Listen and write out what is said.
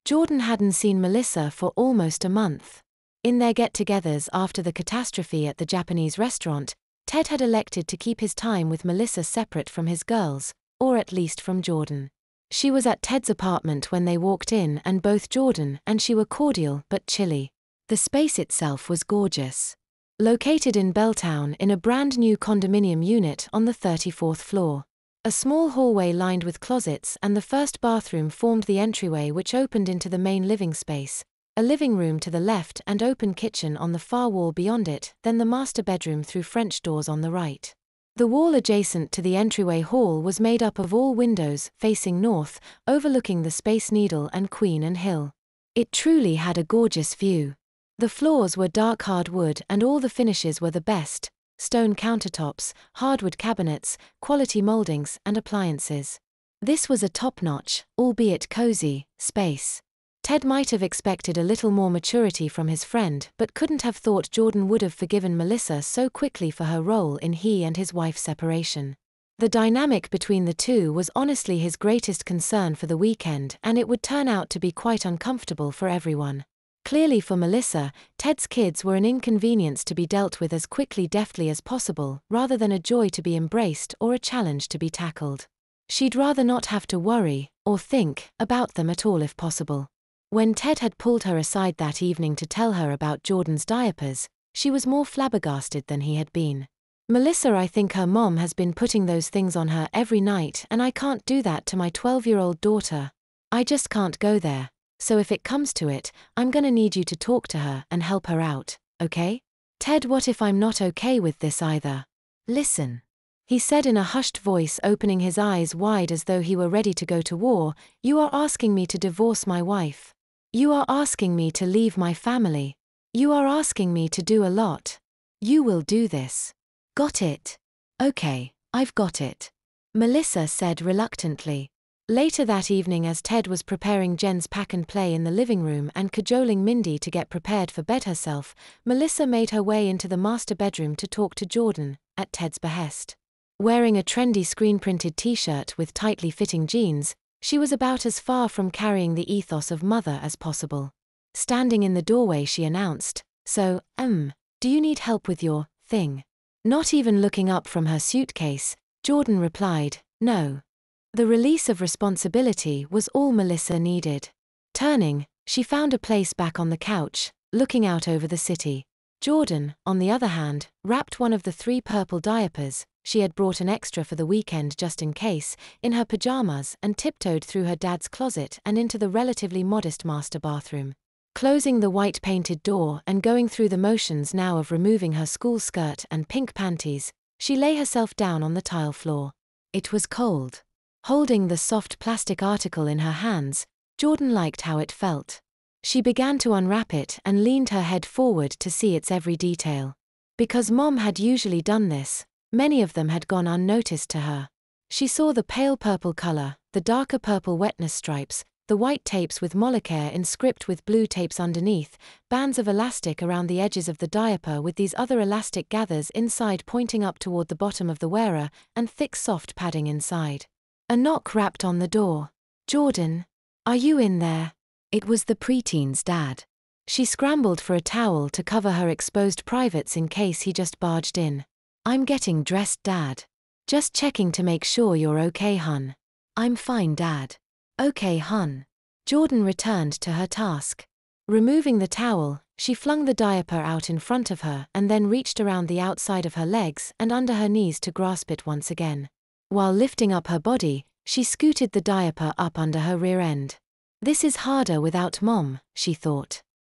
Jordan hadn't seen Melissa for almost a month. In their get-togethers after the catastrophe at the Japanese restaurant, Ted had elected to keep his time with Melissa separate from his girls, or at least from Jordan. She was at Ted's apartment when they walked in, and both Jordan and she were cordial but chilly. The space itself was gorgeous. Located in Belltown in a brand new condominium unit on the 34th floor. A small hallway lined with closets and the first bathroom formed the entryway which opened into the main living space, a living room to the left and open kitchen on the far wall beyond it, then the master bedroom through French doors on the right. The wall adjacent to the entryway hall was made up of all windows facing north, overlooking the Space Needle and Queen and Hill. It truly had a gorgeous view. The floors were dark hardwood and all the finishes were the best: stone countertops, hardwood cabinets, quality moldings and appliances. This was a top-notch, albeit cozy, space. Ted might have expected a little more maturity from his friend but couldn't have thought Jordan would have forgiven Melissa so quickly for her role in he and his wife's separation. The dynamic between the two was honestly his greatest concern for the weekend, and it would turn out to be quite uncomfortable for everyone. Clearly for Melissa, Ted's kids were an inconvenience to be dealt with as deftly as possible, rather than a joy to be embraced or a challenge to be tackled. She'd rather not have to worry, or think, about them at all if possible. When Ted had pulled her aside that evening to tell her about Jordan's diapers, she was more flabbergasted than he had been. "Melissa, I think her mom has been putting those things on her every night and I can't do that to my 12-year-old daughter. I just can't go there. So if it comes to it, I'm gonna need you to talk to her and help her out, okay?" "Ted, what if I'm not okay with this either?" "Listen," he said in a hushed voice, opening his eyes wide as though he were ready to go to war. "You are asking me to divorce my wife. You are asking me to leave my family. You are asking me to do a lot. You will do this. Got it?" "Okay, I've got it," Melissa said reluctantly. Later that evening, as Ted was preparing Jen's pack and play in the living room and cajoling Mindy to get prepared for bed herself, Melissa made her way into the master bedroom to talk to Jordan, at Ted's behest. Wearing a trendy screen-printed t-shirt with tightly fitting jeans, she was about as far from carrying the ethos of mother as possible. Standing in the doorway, she announced, "So, do you need help with your thing?" Not even looking up from her suitcase, Jordan replied, "No." The release of responsibility was all Melissa needed. Turning, she found a place back on the couch, looking out over the city. Jordan, on the other hand, wrapped one of the 3 purple diapers, she had brought an extra for the weekend just in case, in her pajamas and tiptoed through her dad's closet and into the relatively modest master bathroom. Closing the white painted door and going through the motions now of removing her school skirt and pink panties, she lay herself down on the tile floor. It was cold. Holding the soft plastic article in her hands, Jordan liked how it felt. She began to unwrap it and leaned her head forward to see its every detail. Because Mom had usually done this, many of them had gone unnoticed to her. She saw the pale purple color, the darker purple wetness stripes, the white tapes with Molicare in script with blue tapes underneath, bands of elastic around the edges of the diaper with these other elastic gathers inside pointing up toward the bottom of the wearer, and thick soft padding inside. A knock rapped on the door. "Jordan, are you in there?" It was the preteen's dad. She scrambled for a towel to cover her exposed privates in case he just barged in. "I'm getting dressed, Dad. Just checking to make sure you're okay, hun." "I'm fine, Dad." "Okay, hun." Jordan returned to her task. Removing the towel, she flung the diaper out in front of her and then reached around the outside of her legs and under her knees to grasp it once again. While lifting up her body, she scooted the diaper up under her rear end. "This is harder without Mom," she thought.